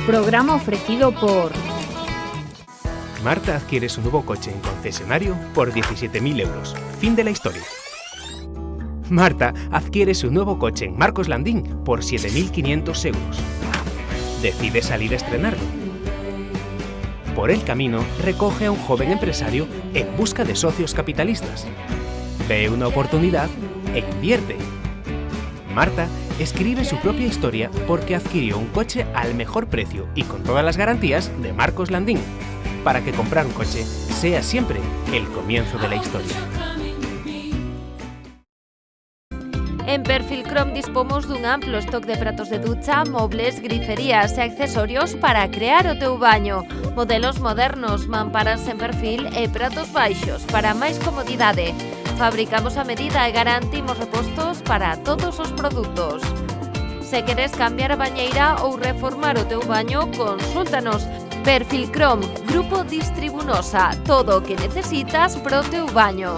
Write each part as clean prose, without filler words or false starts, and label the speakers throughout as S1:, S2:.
S1: Programa ofrecido por...
S2: Marta adquiere su nuevo coche en concesionario por 17.000 euros. Fin de la historia. Marta adquiere su nuevo coche en Marcos Landín por 7.500 euros. Decide salir a estrenarlo. Por el camino, recoge a un joven empresario en busca de socios capitalistas. Ve una oportunidad e invierte. Marta escribe su propia historia porque adquirió un coche al mejor precio y con todas las garantías de Marcos Landín, para que comprar un coche sea siempre el comienzo de la historia.
S3: En Perfilcrom dispomos dun amplo stock de pratos de ducha, mobles, griferías e accesorios para crear o teu baño. Modelos modernos, mamparas en perfil e pratos baixos para máis comodidade. Fabricamos a medida e garantimos repostos para todos os produtos. Se queres cambiar a bañeira ou reformar o teu baño, consúltanos. Perfilcrom, Grupo Distribunosa, todo o que necesitas pro teu baño.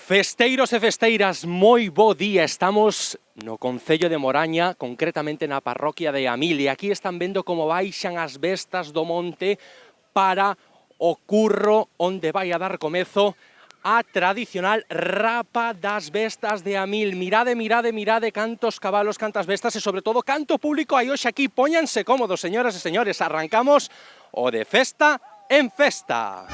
S4: Festeiros e festeiras, moi bo día. Estamos no concello de Moraña, concretamente na parroquia de Amil, e aquí están vendo como baixan as bestas do monte para o curro onde vai a dar comezo a tradicional rapa das bestas de Amil. Mirade, mirade, mirade cantos cabalos, cantas bestas e sobre todo canto público hai hoxe aquí. Póñanse cómodos, señoras e señores, arrancamos o de festa en festa.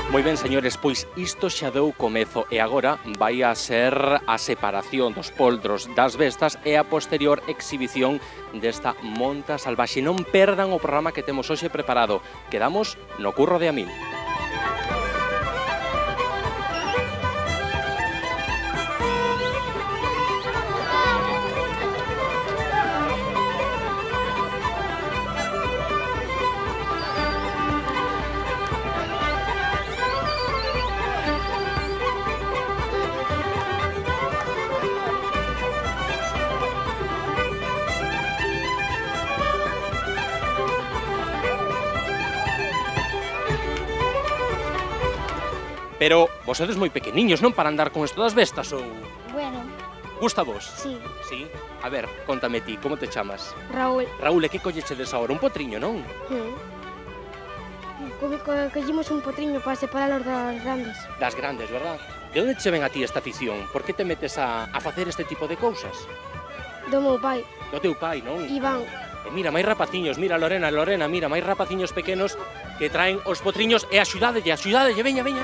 S4: Moi ben, señores, pois isto xa deu comezo e agora vai a ser a separación dos poldros das bestas e a posterior exhibición desta monta salvaxe. Non perdan o programa que temos hoxe preparado. Quedamos no curro de Amil. Pero vosedes moi pequeniños, non, para andar con isto das bestas, ou...?
S5: Bueno.
S4: Gusta vos?
S5: Sí.
S4: Sí? A ver, contame ti, como te chamas?
S5: Raúl.
S4: Raúl, e que collechedes agora? Un potriño, non?
S5: Collimos un potriño para separarlos das grandes.
S4: Das grandes, verdad? De onde che ven a ti esta afición? Por que te metes a facer este tipo de cousas?
S5: Do meu pai.
S4: Do teu pai, non?
S5: Iván.
S4: E mira, máis rapaciños, mira Lorena, mira, máis rapaciños pequenos que traen os potriños e axudadelle, veña, veña, veña.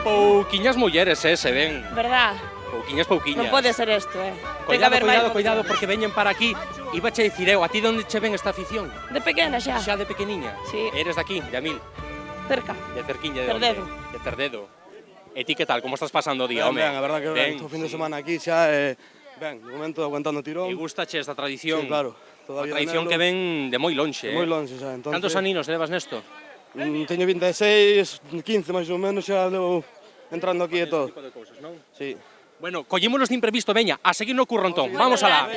S4: Pouquiñas mulleres, se ven.
S6: Verdad?
S4: Pouquiñas.
S6: Non pode ser isto, Ten que haber
S4: Cuidado, porque veñen para aquí. Iba che dicir eu, a ti onde che ven esta afición?
S6: De pequena xa.
S4: Xa de pequeniña?
S6: Sí.
S4: Eres de aquí, de Amil?
S6: Cerca.
S4: De cerquiña, de
S6: Cerdedo.
S4: onde? De Cerdedo. E ti que tal, como estás pasando o día, home?
S7: Ben, a verdad que ben, o fin de semana aquí xa, ben, de momento aguantando tirón.
S4: E gustache esta tradición?
S7: Sí, claro.
S4: A tradición que ven de moi lonxe,
S7: moi lonxe xa, entonces...
S4: Cantos aninos levas nesto?
S7: Teño 26, 15 máis ou menos, xa levo entrando aquí e todo.
S4: Ese tipo de cousas, non?
S7: Sí.
S4: Bueno, collémonos de imprevisto, veña, a seguir no curro entón, vamos alá.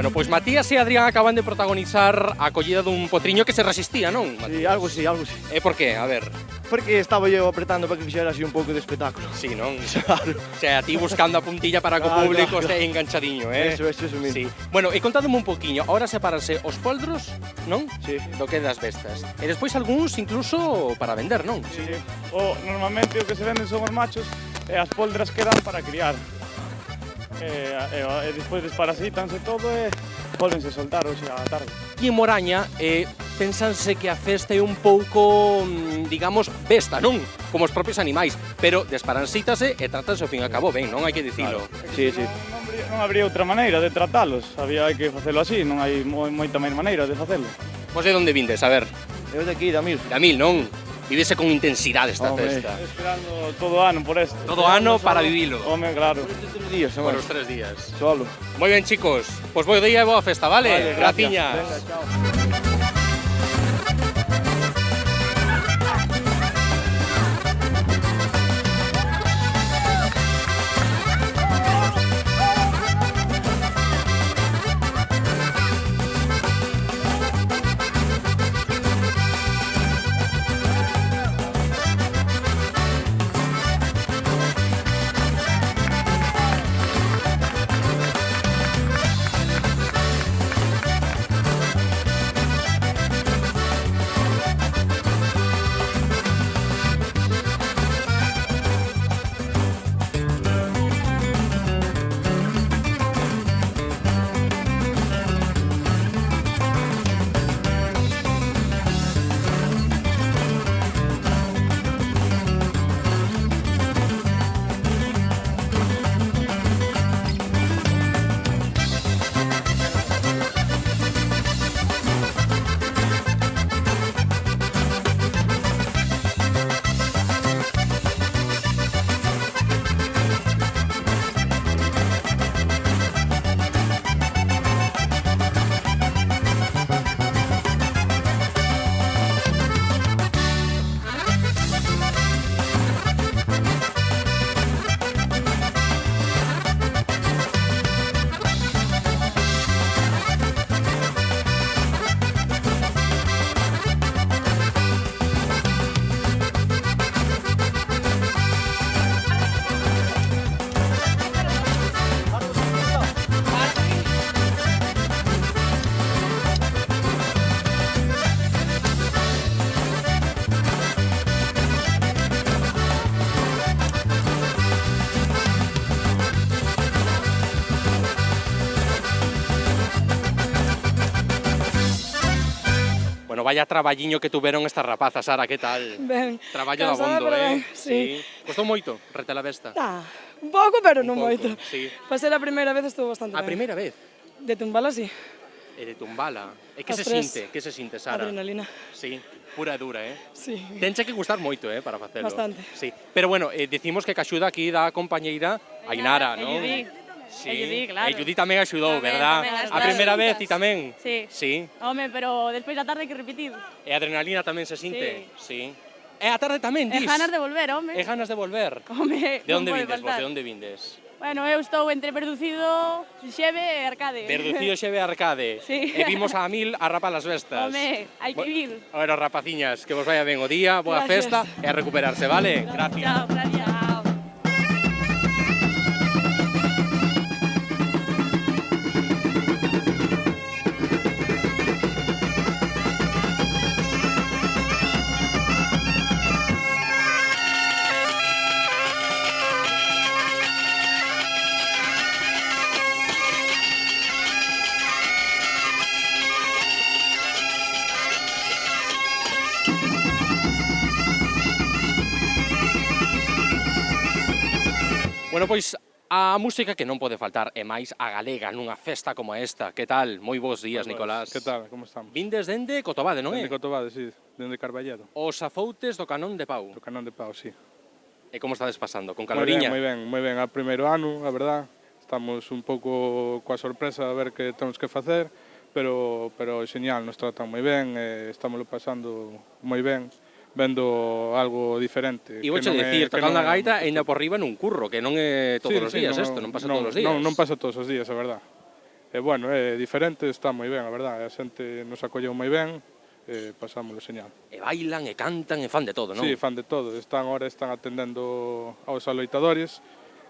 S4: Bueno, pois Matías e Adrián acaban de protagonizar a collida dun potriño que se resistía, non?
S7: Sí, algo sí, algo sí.
S4: E por qué? A ver.
S7: Porque estaba yo apretando para que fixera así un pouco de espectáculo.
S4: Sí, non?
S7: Claro.
S4: O sea, ti buscando a puntilla para que o
S7: Claro,
S4: público
S7: claro.
S4: este enganchadiño, eh?
S7: Eso mismo.
S4: Sí. Bueno, e contádome un poquinho, ahora separanse os poldros, non?
S7: Sí.
S4: Do que das bestas. E despois algúns incluso para vender, non?
S8: Sí, normalmente o que se venden son os machos e as poldras quedan para criar. E despois desparasítanse todo e volvense soltar hoxe á tarde.
S4: Aquí en Moraña pensanse que a festa é un pouco, digamos, besta, non? Como os propios animais, pero desparasítase e trátase ao fin e a cabo ben, non hai que dicilo.
S7: Sí, sí.
S8: Non habría outra maneira de tratalos, había que facelo así, non hai moita máis maneira de facelo.
S4: Vos de onde vindes? A ver,
S7: Eu de aquí, da Mil.
S4: da Mil, non? Vivese con intensidade esta
S7: Home.
S4: festa.
S8: Esperando todo o ano por esto.
S4: Todo ano para vivilo.
S8: Home, claro.
S7: Estes días,
S4: Por
S7: non
S4: os 3 días.
S7: Solo.
S4: Moi ben, chicos. Pois bo día e boa festa, vale? Graciñas.
S7: Venga, chao.
S4: Bueno, vaya traballiño que tuveron estas rapazas, Sara, que tal?
S9: Ben,
S4: Traballo da
S9: cansada,
S4: bondo,
S9: pero ben,
S4: eh?
S9: sí.
S4: Costou moito reter a vesta?
S9: Un pouco, pero non
S4: Un pouco,
S9: moito.
S4: sí.
S9: Para ser a primeira vez estuvo bastante
S4: A
S9: ben.
S4: primeira vez?
S9: De tumbala, sí.
S4: E de tumbala. E que
S9: As
S4: se
S9: tres.
S4: sinte? Que se sinte, Sara?
S9: Adrenalina.
S4: Sí, pura e dura, eh?
S9: Sí.
S4: Tenche que gustar moito, para facelo.
S9: Bastante.
S4: Sí. Pero bueno, decimos que axuda aquí da compañeira Ainara, non? Sí.
S10: E Judí, claro.
S4: E Judí tamén axudou,
S10: Tamén,
S4: verdad?
S10: tamén, as
S4: A
S10: tres
S4: primeira vez
S10: juntas.
S4: e tamén?
S10: Sí.
S4: Sí.
S10: Home, pero despois da tarde hai que repetir.
S4: E a adrenalina tamén se sinte? Sí. E a tarde tamén,
S10: E
S4: dis?
S10: ganas de volver, home.
S4: E ganas de volver?
S10: Home,
S4: De
S10: non
S4: onde
S10: pode
S4: vindes vos?
S10: faltar.
S4: De onde vindes?
S10: Bueno, eu estou entre Perducido, Xeve e Arcade.
S4: Perducío Xeve Arcade.
S10: Sí.
S4: E vimos a Mil a rapar as vestas.
S10: Home, hai que vir.
S4: Bueno, rapaciñas, que vos vaya ben o día, boa
S10: Gracias.
S4: festa e a recuperarse, vale? Gracias.
S10: Chao, gracias.
S4: Bueno, pois a música que non pode faltar é máis a galega nunha festa como esta. Que tal? Moi bons días, Nicolás.
S11: Que tal? Como estamos?
S4: Vindes dende Cotobade, non é?
S11: Dende Cotobade, sí, dende Carballedo.
S4: Os afoutes do Canón de Pau.
S11: Do Canón de Pau, sí.
S4: E como estades pasando? Con caloriña?
S11: Moi ben. A primeiro ano, a verdad. Estamos un pouco coa sorpresa a ver que temos que facer, pero xeñal, nos tratan moi ben, estámoslo pasando moi ben, vendo algo diferente.
S4: E vouche dicir, tocando a gaita ainda por riba nun curro, que non é todos os días isto, non pasa todos os días.
S11: Non pasa todos os días, a verdad. bueno, é diferente, está moi ben, a verdade, a xente nos acolleu moi ben, pasámoslo señal.
S4: E bailan, e cantan, e fan de todo, non?
S11: Sí, fan de todo, están atendendo aos aloitadores,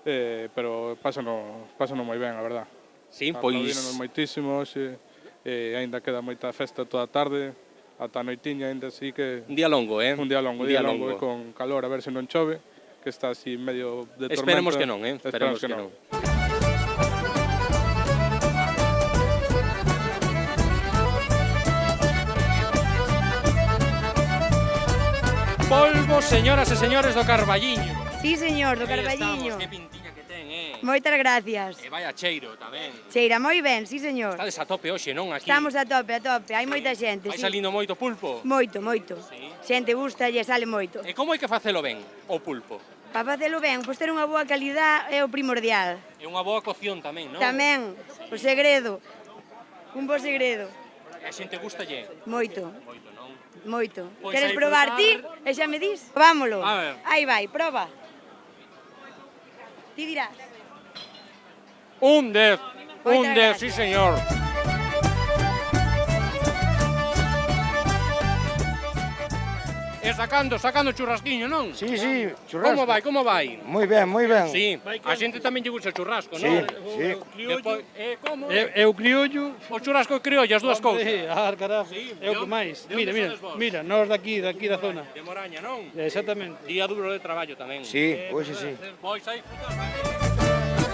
S11: pero pásano moi ben, a verdade.
S4: Sí, pois...
S11: Aplaudíronos moitísimo, aínda queda moita festa toda a tarde, ata a noitiña, aínda así que...
S4: Un día longo,
S11: Un día longo, e con calor, a ver se non chove, que está así medio de tormenta.
S4: Esperemos que non, esperemos que non. Polvo, señoras e señores do Carballiño.
S12: Sí, señor, do
S4: Aí
S12: Carballiño.
S4: estamos, que pintiña que ten,
S12: Moitas gracias.
S4: E vai a cheiro tamén.
S12: Cheira moi ben, sí, señor.
S4: Estades a tope hoxe, non? Aquí.
S12: Estamos a tope, hai moita xente,
S4: Vai
S12: sí.
S4: salindo moito pulpo?
S12: Moito, moito.
S4: Sí.
S12: Xente gusta e sale moito.
S4: E como hai que facelo ben, o pulpo?
S12: Para facelo ben, pois ter unha boa calidad é o primordial.
S4: E unha boa cocción tamén, non?
S12: Tamén, o segredo. Un bo segredo.
S4: E a xente gustalle?
S12: Moito.
S4: Moito, non?
S12: Moito.
S4: Pois
S12: Queres
S4: aí
S12: probar ti? E xa me dis? Vámolo.
S4: A ver.
S12: Aí vai, proba. Ti dirás.
S4: Un 10,
S12: Moitas
S4: sí señor. E sacando churrasquiño, non?
S7: Sí, sí, churrasco.
S4: Como vai?
S7: Moi ben, moi ben.
S4: Sí, a xente tamén lle gusta o churrasco,
S7: Sí,
S4: non?
S7: sí.
S4: Depois, como?
S8: É o criollo.
S4: O churrasco e criollo, as dúas cousas.
S8: Carajo,
S4: Sí,
S8: é o que máis.
S4: de onde sodes vos?
S8: Mira, nós daqui da zona.
S4: De Moraña, non?
S8: Exactamente.
S4: Día duro de traballo tamén.
S7: Sí, hoxe sí.
S4: Pois aí frutas.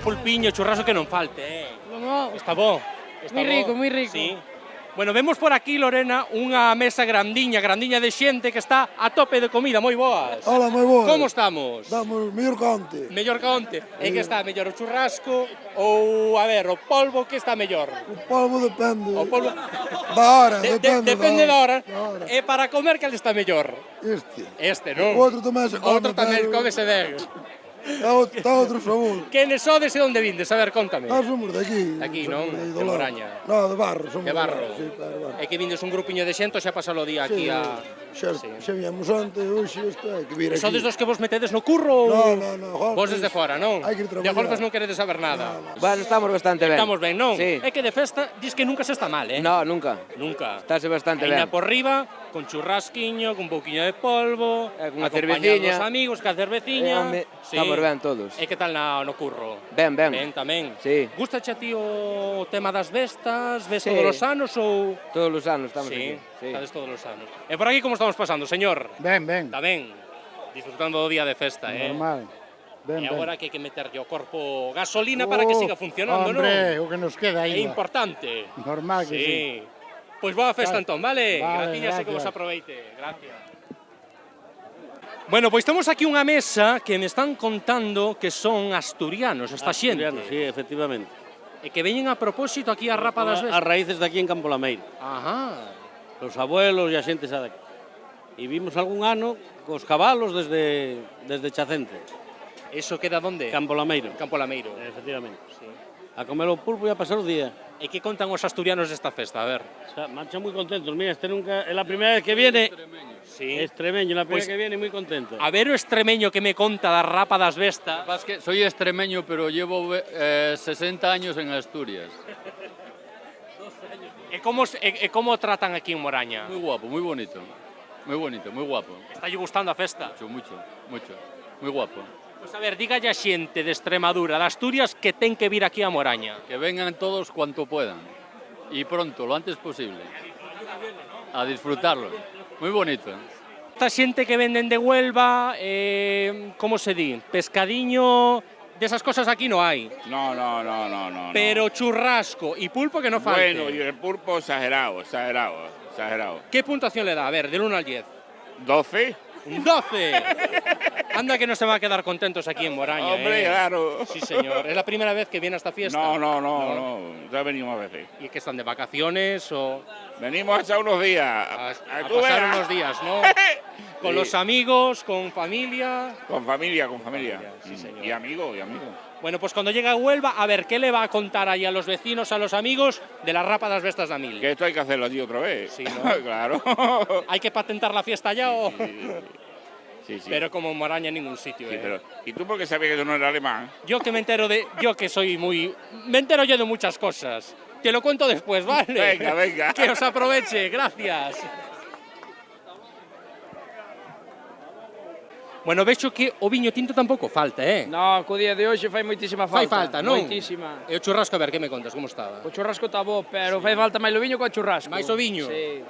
S4: Pulpiño, churrasco que non falte, Está bo. Está
S9: Moi rico, moi rico.
S4: Sí. Bueno, vemos por aquí, Lorena, unha mesa grandiña de xente que está a tope de comida, moi boas.
S7: Hola, moi boa.
S4: Como estamos?
S7: Estamos mellor que onte.
S4: Mellor que onte. E que está mellor o churrasco ou, a ver, o polvo que está mellor?
S7: O polvo depende.
S4: O polvo...
S7: Da hora,
S4: Depende da hora. E para comer, cal está mellor?
S7: Este,
S4: non?
S7: O outro tamén se come.
S4: Outro tamén comese ben.
S7: Está outro sabor.
S4: Quenes sodes e onde vindes? A ver, contame.
S7: Nós somos de aquí.
S4: Aquí, non? De Moraña.
S7: No, de Barro. Somos
S4: De Barro.
S7: Sí, claro, Barro.
S4: É que vindes un grupiño de xente, xa pasalo o día aquí a...
S7: Xa viemos onte, hoxe isto hai que vir aquí.
S4: Sodes dos que vos metedes no curro ou...
S7: No,
S4: Vos desde fora, non?
S7: Hai que ir
S4: De
S7: traballar.
S4: golpes non queredes saber nada.
S13: Bueno, estamos bastante ben.
S4: Estamos ben, non?
S13: Sí.
S4: É que de festa dis que nunca se está mal,
S13: No, nunca.
S4: Nunca.
S13: Estáse bastante
S4: Ainda
S13: ben.
S4: por riba, con churrasquiño, con un pouquiño de polvo,
S13: Cunha
S4: acompañados
S13: cerveciña.
S4: dos amigos, ca cerveciña.
S13: Estamos ben todos.
S4: E que tal no curro?
S13: Ben, ben.
S4: Ben tamén.
S13: Sí.
S4: Gustache a ti o tema das vestas? Ves
S13: Sí.
S4: todos os anos ou...?
S13: Todos os anos estamos
S4: Sí,
S13: aquí. Sí.
S4: estades todos os anos. E por aquí como estamos pasando, señor?
S7: Ben, ben.
S4: Tamén, disfrutando do día de festa,
S7: Normal. Ben,
S4: E agora que hai que meterlle ao corpo gasolina para que siga funcionando,
S7: hombre,
S4: non?
S7: o que nos queda
S4: É
S7: aí.
S4: importante.
S7: Normal que sí.
S4: Pois boa festa entón, vale?
S7: Vale,
S4: Graciñas e que vos
S7: gracias.
S4: aproveite. Gracias. Bueno, pois temos aquí unha mesa que me están contando que son asturianos, esta xente.
S14: Sí, efectivamente.
S4: E que veñen a propósito aquí a Rapa das Vestas.
S14: As raíces de aquí en Campo Lameiro.
S4: Ajá.
S14: Os abuelos e a xente xa daqui. E vimos algún ano cos cabalos desde Chacente.
S4: Eso queda onde?
S14: Campo Lameiro.
S4: Campo Lameiro.
S14: Efectivamente.
S4: Sí.
S14: A comer o pulpo e a pasar o día.
S4: E que contan os asturianos desta festa? A ver.
S14: Marchan moi contentos. Mira, este nunca é a primeira vez que viene.
S4: Sí.
S14: Extremeño, la
S4: Pues,
S14: primera que viene muy contento.
S4: A ver o extremeño que me conta da Rapa das Vestas.
S15: Es que soy extremeño, pero llevo 60 años en Asturias.
S4: E como tratan aquí en Moraña?
S15: Muy guapo, muy bonito. Muy bonito, muy guapo.
S4: Está lle gustando a festa?
S15: Mucho, mucho. Muy guapo.
S4: Pues a ver, dígalle a xente de Extremadura, de Asturias, que ten que vir aquí a Moraña.
S15: Que vengan todos cuanto puedan. Y pronto, lo antes posible. A disfrutarlo. Muy bonito.
S4: Esta xente que venden de Huelva, como se di? Pescadiño, desas cosas aquí no hai.
S16: No.
S4: Pero churrasco y pulpo que no falte.
S16: Bueno, y el pulpo exagerado.
S4: ¿Qué puntuación le da? A ver, del 1 al 10.
S16: 12.
S4: Un 12. Anda que no se va a quedar contentos aquí en Moraña.
S16: Hombre, claro.
S4: Sí, señor. ¿Es la primera vez que viene a esta fiesta?
S16: No, ya venimos a veces.
S4: ¿Y que están de vacaciones o...?
S16: Venimos a echar unos días.
S4: A pasar unos días, ¿no? Con los amigos, con familia.
S16: Con familia.
S4: Sí, señor.
S16: Y amigos.
S4: Bueno, pues cuando llega a Huelva, a ver, ¿qué le va a contar ahí a los vecinos, a los amigos de la Rapa das Bestas de Amil?
S16: Que esto hay que hacerlo allí otra vez.
S4: Sí, ¿no?
S16: Claro.
S4: ¿Hay que patentar la fiesta ya o...?
S16: Sí.
S4: Pero como en Moraña en ningún sitio,
S16: Sí, pero ¿y tú por qué sabías que yo no era alemán?
S4: Yo que me entero de... Yo que soy muy... Me entero yo de muchas cosas. Te lo cuento después, ¿vale?
S16: Venga.
S4: Que os aproveche, gracias. Bueno, vexo que o viño tinto tampouco falta,
S9: No, co día de hoxe fai moitísima falta.
S4: Fai falta, non?
S9: Moitísima.
S4: E o churrasco, a ver, que me contas, como estaba?
S9: O churrasco está bo, pero fai falta máis o viño que o churrasco.
S4: Mais o viño?
S9: Sí.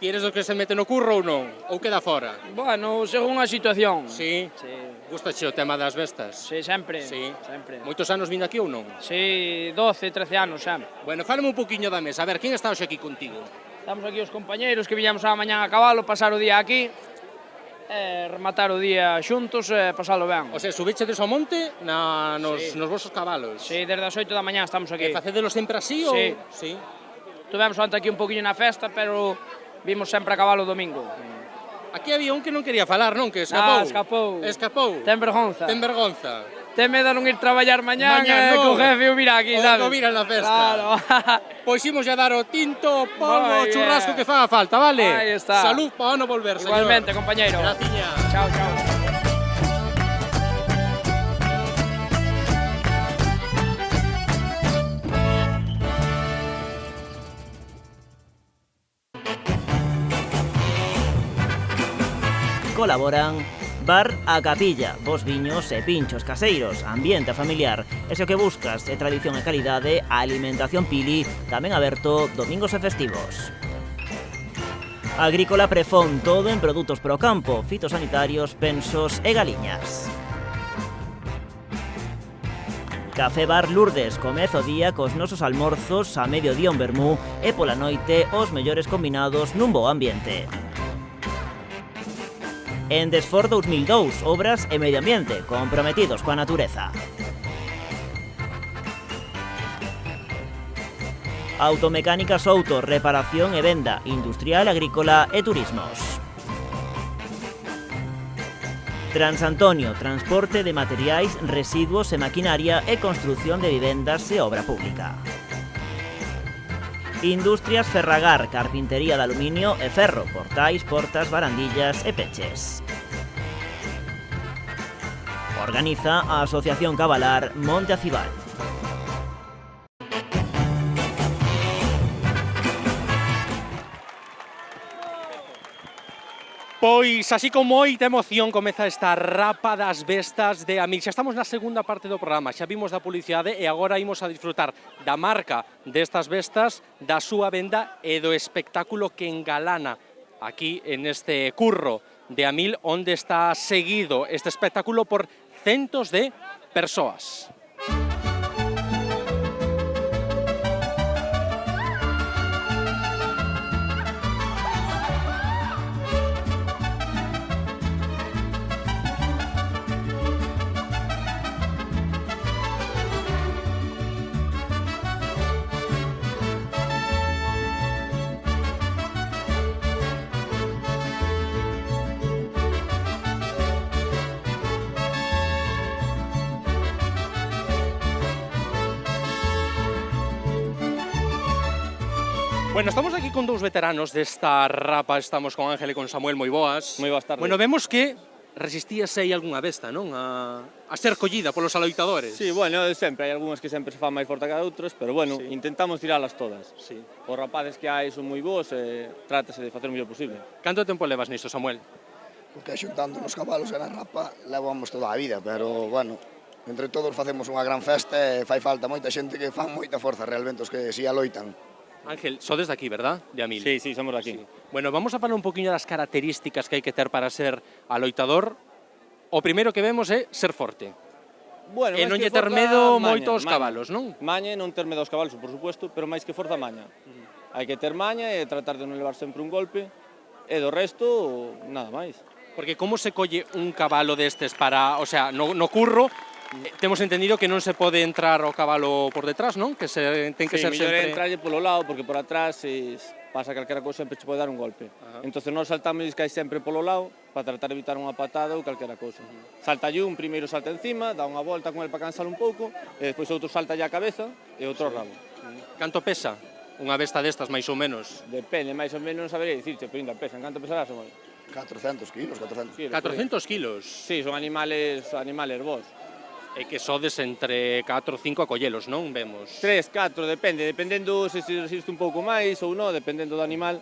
S4: Tienes o que se mete no curro ou non? Ou queda fora?
S9: Bueno, según a situación.
S4: Sí?
S9: Sí.
S4: Gustache o tema das bestas?
S9: Sí, sempre.
S4: Sí.
S9: Sempre.
S4: Moitos anos vindo aquí ou non?
S9: Sí, 12, 13 anos sempre.
S4: Bueno, fálame un poquinho da mesa. A ver, quen está hoxe aquí contigo?
S9: Estamos aquí os compañeiros que viñamos a mañán a cabalo, pasar o día aquí, rematar o día xuntos e pasalo ben.
S4: O sea, subichedes ao monte nos vosos cabalos?
S9: Sí, desde as 8 da mañá estamos aquí.
S4: E facedelo sempre así ou...?
S9: Sí.
S4: Sí.
S9: Tuvemos antes aquí un poquinho na festa, pero vimos sempre a cabalo o domingo.
S4: Aquí había un que non quería falar, non? Que escapou.
S9: Escapou. Ten vergonza.
S4: Ten vergonza.
S9: Ten medo a non ir traballar mañán co jefe ou mira aquí, sabes?
S4: O mira na festa.
S9: Claro.
S4: Pois imos a dar o tinto, polvo,
S9: Moi
S4: churrasco
S9: bien.
S4: que faga falta, vale?
S9: Aí está.
S4: Salud para non volver, señor.
S9: Igualmente, compañeiro.
S4: Graciña.
S9: Chao, chao.
S17: Colaboran Bar a Capilla, bos viños e pinchos caseiros, ambiente familiar. E se o que buscas é tradición e calidade, a alimentación Pili, tamén aberto domingos e festivos. Agrícola Prefón, todo en produtos pro campo, fitosanitarios, pensos e galiñas. Café Bar Lourdes, comeza o día cos nosos almorzos, a mediodía un vermú e pola noite os mellores combinados nun bo ambiente. En Desfor 2002, obras e medio ambiente, comprometidos coa natureza. Automecánica Souto, reparación e venda, industrial, agrícola e turismos. Transantonio, transporte de materiais, residuos e maquinaria e construción de vivendas e obra pública. Industrias Ferragar, carpintería de aluminio e ferro, portais, portas, barandillas e peches. Organiza a Asociación Cabalar Monte Acibal.
S4: Pois, así con moita emoción, comeza esta Rapa das Bestas de Amil. Xa estamos na segunda parte do programa, xa vimos da publicidade e agora imos a disfrutar da marca destas bestas, da súa venda e do espectáculo que engalana aquí en este curro de Amil, onde está seguido este espectáculo por centos de persoas. Bueno, estamos aquí con dous veteranos desta Rapa, estamos con Ángel e con Samuel, moi boas.
S18: Moi boas tardes.
S4: Bueno, vemos que resistíase aí algunha besta, non? A ser collida polos aloitadores.
S18: Sí, bueno, sempre, hai algunhas que sempre se fan máis forte que outras, pero bueno, sí, intentamos tiralas todas.
S4: Sí.
S18: Os rapaces que hai son moi bons e trátase de facer o mellor posible.
S4: Canto tempo levas nisto, Samuel?
S19: Porque xuntando nos cabalos e na Rapa levamos toda a vida, pero, bueno, entre todos facemos unha gran festa e fai falta moita xente que fan moita forza realmente os que si aloitan.
S4: Ángel, sodes de aquí, verdad? De Amil.
S18: Sí, sí, somos de aquí.
S4: Sí. Bueno, vamos a falar un poquinho das características que hai que ter para ser aloitador. O primeiro que vemos é ser forte.
S18: Bueno,
S4: e non lle ter medo moito aos cabalos, non?
S18: Maña, non ter medo aos cabalos, por supuesto, pero máis que forza maña. Hai que ter maña e tratar de non levar sempre un golpe, e do resto, nada máis.
S4: Porque como se colle un cabalo destes para, o sea, no curro, temos entendido que non se pode entrar o cabalo por detrás, non? Que ten que ser
S18: mellor
S4: sempre...
S18: entralle polo lado, porque por atrás pasa calquera cousa sempre che pode dar un golpe. Entón nós saltamos e cae sempre polo lado para tratar de evitar unha patada ou calquera cousa. Salta un, primeiro salta encima, dá unha volta con el para cansar un pouco, e despois outro salta a cabeza e outro rabo.
S4: Canto pesa unha besta destas, máis ou menos?
S18: Depende, máis ou menos non sabería dicirte, pero ainda pesan. Canto pesará, Samuel?
S19: 400 kilos, 400.
S4: 400 kilos?
S18: Sí, son animales vos.
S4: E que sodes entre 4 ou 5 a collelos, non? Vemos.
S18: 3, 4, dependendo se resiste un pouco máis ou non, dependendo do animal,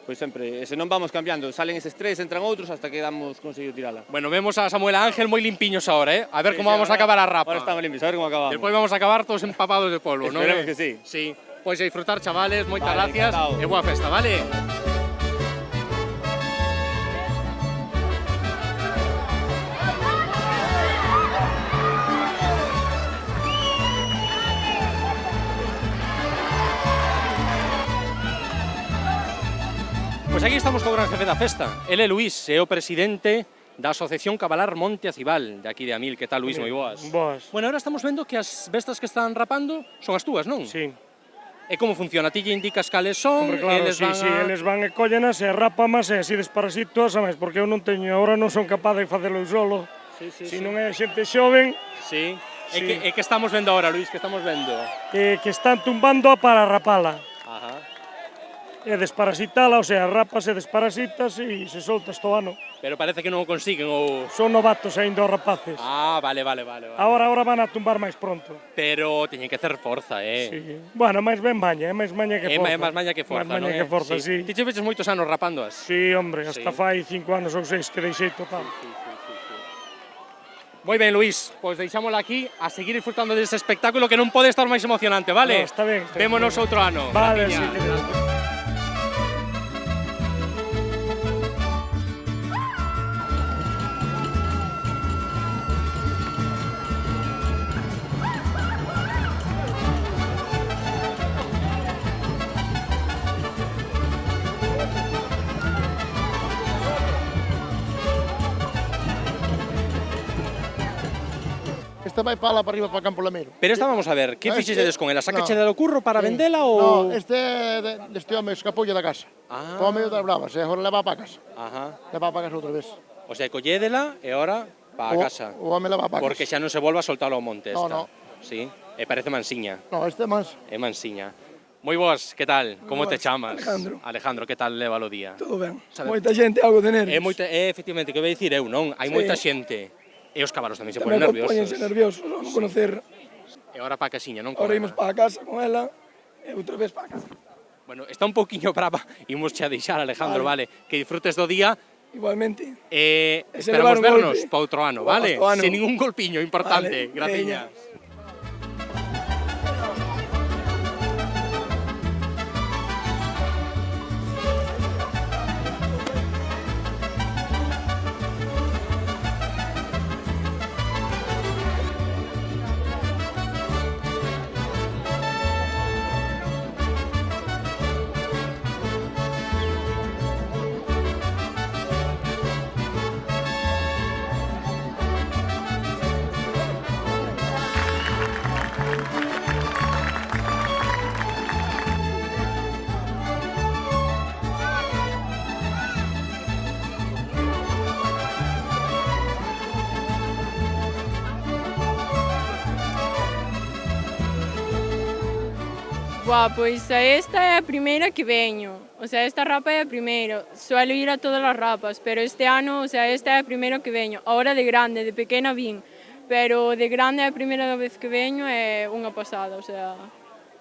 S18: pois sempre, se non vamos cambiando, salen eses 3, entran outros, hasta que damos conseguido tirala.
S4: Bueno, vemos a Samuel Ángel moi limpiños ahora, A ver como vamos a acabar a rapa.
S18: Ahora estamos limpios, a ver como acabamos.
S4: Despois vamos a acabar todos empapados de polvo, non?
S18: Esperemos que sí.
S4: Sí. Pois a disfrutar, chavales, moitas gracias
S18: encantado.
S4: e boa festa, vale? Pois aquí estamos co gran jefe da festa. El é Luís, é o presidente da Asociación Cabalar Monte Acibal, de aquí de Amil. Que tal, Luís? Moi boas.
S20: Boas.
S4: Bueno, ahora estamos vendo que as bestas que están rapando son as túas, non?
S20: Sí.
S4: E como funciona? Ti lle indicas cales son,
S20: Hombre, claro,
S4: eles
S20: sí,
S4: van
S20: sí,
S4: a...
S20: eles van e collenas e rapamas e así desparasitos, sabes, porque eu non teño, agora non son capaz de facelo eu solo. Si non é xente xoven.
S4: Sí. E que estamos vendo agora, Luís, que estamos vendo?
S20: Que están tumbando para rapala.
S4: Ajá.
S20: E desparasitala, o sea, rapas e desparasitas e se soltas todo ano.
S4: Pero parece que non o consiguen ou...
S20: Son novatos aínda os rapaces.
S4: Ah, vale.
S20: Ahora van a tumbar máis pronto.
S4: Pero teñen que ter forza,
S20: Sí. Bueno, máis ben maña, é máis maña que forza.
S4: É máis maña que forza,
S20: máis maña que forza, sí.
S4: Ti che veches moitos anos rapándoas?
S20: Sí, hombre, hasta fai 5 anos ou 6 que deixei total.
S4: Moi ben, Luís, pois deixámola aquí a seguir disfrutando deste espectáculo que non pode estar máis emocionante, vale?
S20: No, está ben.
S4: Vémonos outro ano.
S20: Vale,
S4: Graciña.
S20: sí.
S21: Esta vai para arriba, para Campo Lameiro.
S4: Pero esta vamos a ver, que fixedes con ela? Sacache
S21: no.
S4: do curro para vendela
S21: No,
S4: ou...?
S21: este home escapoulle da casa. O medio das bravas, e agora leva para casa.
S4: Ajá.
S21: Leva para casa outra vez.
S4: O sea, collédela e ahora para casa.
S21: O home leva para casa.
S4: Porque xa non se volva a soltalo ao monte esta.
S21: No.
S4: Sí, e parece mansiña.
S21: No, este é manso.
S4: É mansiña. Moi boas, que tal? Como te chamas?
S22: Alejandro.
S4: Alejandro, que tal leva o día?
S22: Todo ben. Moita xente, algo de nervios.
S4: Efectivamente, que vai dicir eu, non? Hai
S22: Sí.
S4: moita xente. E os cabalos tamén se
S22: Tamén
S4: ponen nerviosos.
S22: póñense nerviosos, non conocer.
S4: E agora para a casiña, non?
S22: Ahora imos para a casa con ela e outra vez para a casa.
S4: Bueno, está un pouquiño brava, imos xa deixar, Alejandro, vale? Que disfrutes do día.
S22: Igualmente.
S4: E
S22: se
S4: esperamos
S22: levar un
S4: vernos
S22: golpe.
S4: para outro ano, vale?
S22: Outro ano.
S4: Sin ningún golpiño,
S22: Vale,
S4: importante. Graciñas.
S10: Buah, pois esta é a primeira que veño. O sea, esta rapa é a primeira. Suelo ir a todas as rapas, pero este ano, o sea, esta é a primeira que veño. Ahora de grande, de pequena vin, pero de grande é a primeira vez que veño, é unha pasada, o sea,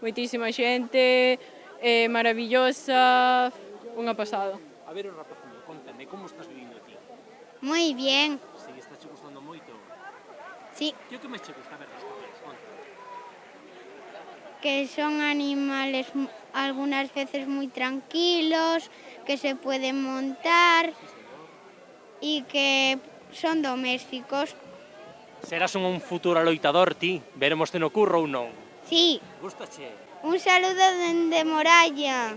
S10: moitísima xente, é maravillosa, unha pasada.
S4: A ver, o rapacinho, contame, como estás vivindo aquí?
S23: Moi bien.
S4: Si, estás che gustando moito?
S23: Sí.
S4: Que o que máis che gusta ver das cabalas? Contame.
S23: Que son animales algunas veces muy tranquilos, que se pueden montar y que son domésticos.
S4: Serás un futuro loitador, ti? Veremos te no curro ou non?
S23: Sí.
S4: Gústache?
S23: Un saludo dende Moralla.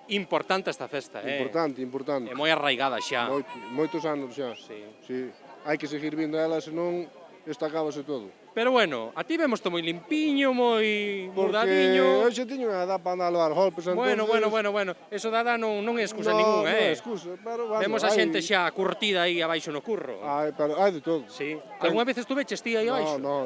S4: Importante esta festa,
S21: Importante, importante.
S4: É moi arraigada xa.
S21: Moitos anos xa. Sí. Hai que seguir vindo ela, senón isto acabase todo.
S4: Pero bueno, a ti vemos moi limpiño, moi
S21: Porque
S4: mudadiño.
S21: eu xa tiño unha edad para andar a levar golpes,
S4: Bueno. Eso da edad non é excusa ninguna,
S21: Non é excusa, pero bueno,
S4: Vemos a xente xa curtida aí abaixo no curro.
S21: Pero hai de todo.
S4: Sí. Algúna vez estuveches ti aí abaixo?
S21: No,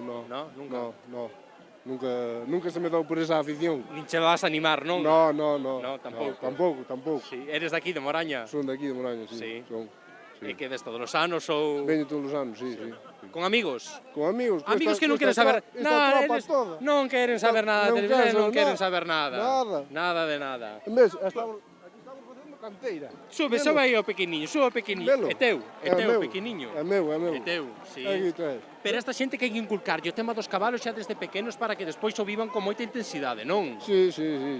S21: nunca se me dou por esa afición.
S4: Nin che vas a animar, non?
S21: No.
S4: No, tampouco.
S21: Tampouco.
S4: Sí. Eres daqui de Moraña?
S21: Son daqui de Moraña, sí.
S4: E que ves todos os anos ou...
S21: Veño todos os anos, sí.
S4: Con amigos?
S21: Con amigos.
S4: Amigos que non queren saber nada. Non queren saber nada de televisión, non queren saber nada. Nada de nada.
S21: En vez, aquí estamos facendo canteira.
S4: Sube aí o pequeniño, É teu o pequeniño.
S21: É meu.
S4: É teu, sí.
S21: Aquí traes.
S4: Pero esta xente que hai que inculcarlle o tema dos cabalos xa desde pequenos para que despois o vivan con moita intensidade, non?
S21: Sí.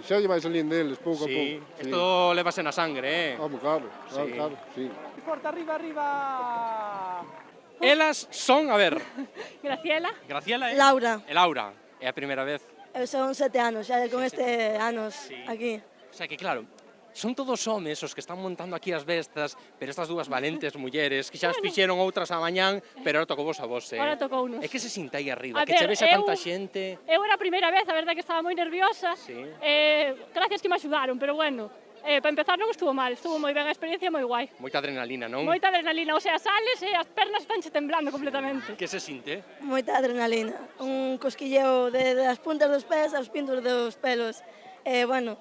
S21: Xa lle vai salindo deles, pouco a pouco.
S4: Sí, isto levase na sangre,
S21: Claro, sí.
S9: Forte, arriba.
S4: Elas son, a ver...
S1: Graciela.
S4: Laura.
S1: Laura.
S4: Laura. É a primeira vez.
S1: Eu son 7 anos, xa con este anos aquí.
S4: O sea que, claro, son todos homes os que están montando aquí as bestas, pero estas dúas valentes mulleres, que xa as fixeron outras a mañán, pero ahora tocou vos a vos,
S6: Ahora tocounos.
S4: É que se sinta aí arriba, que che vexa tanta xente...
S6: Eu era a primeira vez, a verdade que estaba moi nerviosa. Gracias que me axudaron, pero bueno, para empezar non estuvo mal, estuvo moi ben, a experiencia moi guai.
S4: Moita adrenalina, non?
S6: Moita adrenalina, o sea, sales e as pernas estánche temblando completamente.
S4: Que se sinte?
S1: Moita adrenalina, un cosquilleo das puntas dos pés aos pintos dos pelos. Bueno,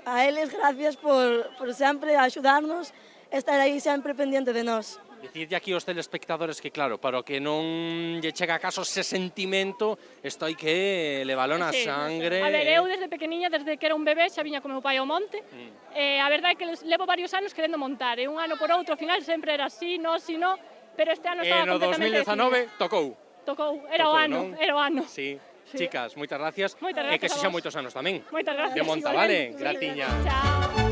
S1: a eles gracias por sempre axudarnos, estar aí sempre pendiente de nós.
S4: Dicirlle aquí aos telespectadores que, claro, para o que non lle chega a caso ese sentimento, isto hai que leválo na sangre.
S6: A ver, eu desde pequeniña, desde que era un bebé, xa viña con meu pai ao monte. A verdade é que levo varios anos querendo montar, e un ano por outro, ao final sempre era sí, no, pero este ano estaba completamente decidida.
S4: E no 2019 tocou.
S6: Tocou, era o ano.
S4: Sí. Chicas, moitas gracias.
S6: Moitas gracias
S4: e que sexan moitos anos tamén.
S6: Moitas gracias.
S4: De monta, vale? Gratiña.
S6: Chao.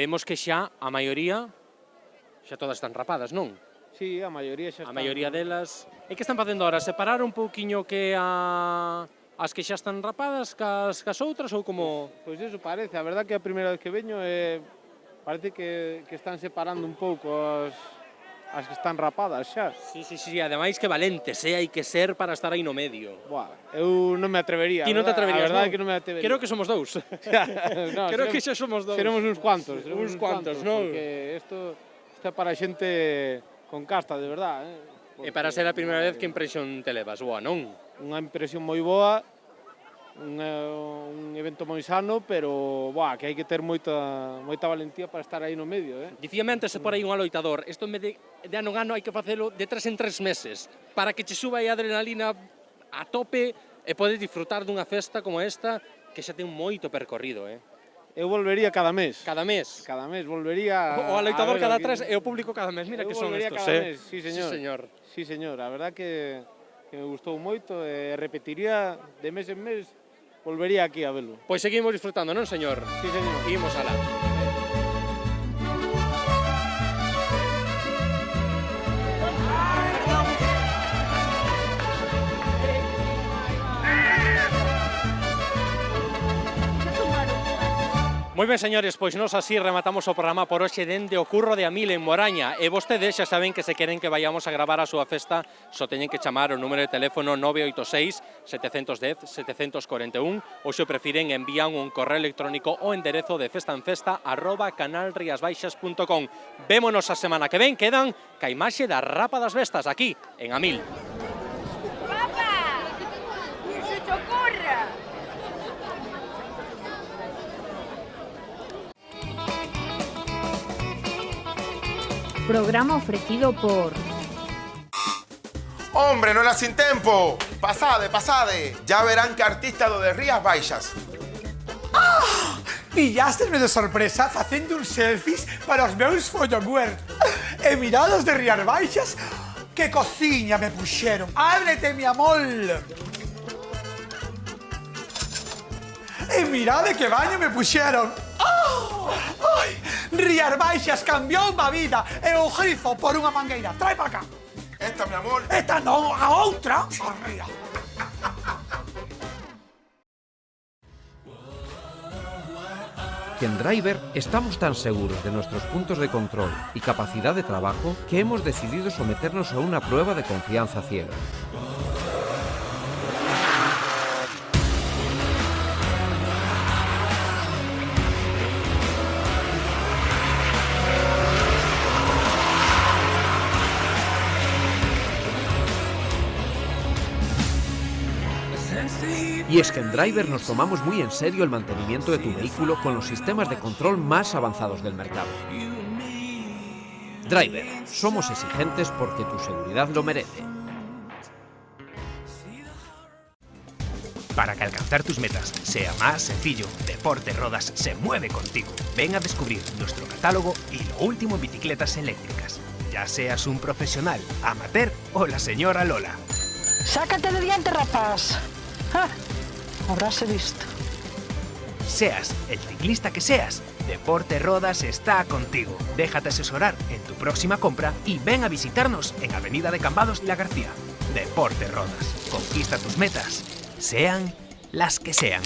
S4: Vemos que xa a maioría xa todas están rapadas, non?
S18: Sí, a maioría xa están.
S4: A maioría delas. E que están facendo ahora? Separar un pouquiño que as que xa están rapadas cas outras ou como...
S18: Pois iso parece, a verdade que a primeira vez que veño parece que están separando un pouco as que están rapadas xa.
S4: Sí, ademais que valentes, hai que ser para estar aí no medio.
S18: Buah, eu non me atrevería.
S4: Ti non te atreverías,
S18: non? A verdade que non me atrevería.
S4: Creo que somos dous. Creo que xa somos dous.
S18: Seremos uns cuantos.
S4: Uns cuantos, non?
S18: Porque isto é para xente con casta, de verdade.
S4: E para ser a primeira vez, que impresión te levas? Boa, non?
S18: Unha impresión moi boa, un evento moi sano, pero que hai que ter moita valentía para estar aí no medio.
S4: Dicíame antes, se por aí un aloitador, isto en vez de ano en ano hai que facelo de 3 en 3 meses, para que che suba aí a adrenalina a tope e podes disfrutar dunha festa como esta, que xa ten moito percorrido.
S18: Eu volvería cada mes.
S4: Cada mes?
S18: Cada mes, volvería...
S4: O aloitador cada 3 e o público cada mes, mira que son estos,
S18: cada mes, sí,
S4: señor.
S18: Sí, señor, a verdad que me gustou moito e repetiría de mes en mes. Volvería aquí a velo.
S4: Pois seguimos disfrutando, non, señor?
S18: Sí, señor.
S4: Imos alá. Moi ben, señores, pois nos así rematamos o programa por hoxe dende o Curro de Amil en Moraña. E vostedes xa saben que se queren que vayamos a gravar a súa festa, só teñen que chamar o número de teléfono 986 710 741 ou se o prefiren envían un correo electrónico ao enderezo de festanfesta@canalriasbaixas.com. Vémonos a semana que ven, quedan ca imaxe da Rapa das Bestas aquí, en Amil.
S2: ¡Papá! ¡Que se te ocurra!
S3: Programa ofrecido por...
S5: Hombre, non era sin tempo! Pasade, pasade! Ya verán que artista do de Rías Baixas.
S24: Pillástesme de sorpresa facendo uns selfies para os meus followers. E mirados de Rías Baixas, que cociña me puxeron. Ábrete, mi amor! E mirade que baño me puxeron. Ai, Rías Baixas cambiou a vida e o grifo por unha mangueira. Trae para cá.
S5: Esta, mi amor.
S24: Esta non, a outra. Arriba.
S25: Que en Driver estamos tan seguros de nuestros puntos de control y capacidad de trabajo que hemos decidido someternos a una prueba de confianza ciega. Y es que en Driver nos tomamos muy en serio el mantenimiento de tu vehículo con los sistemas de control más avanzados del mercado. Driver, somos exigentes porque tu seguridad lo merece.
S26: Para que alcanzar tus metas sea más sencillo, Deporte Rodas se mueve contigo. Ven a descubrir nuestro catálogo y lo último en bicicletas eléctricas. Ya seas un profesional, amateur o la señora Lola.
S27: ¡Sácate de diante, rapaz! ¡Ah! Habráse visto.
S26: Seas el ciclista que seas, Deporte Rodas está contigo. Déjate asesorar en tu próxima compra y ven a visitarnos en Avenida de Cambados La García. Deporte Rodas. Conquista tus metas, sean las que sean.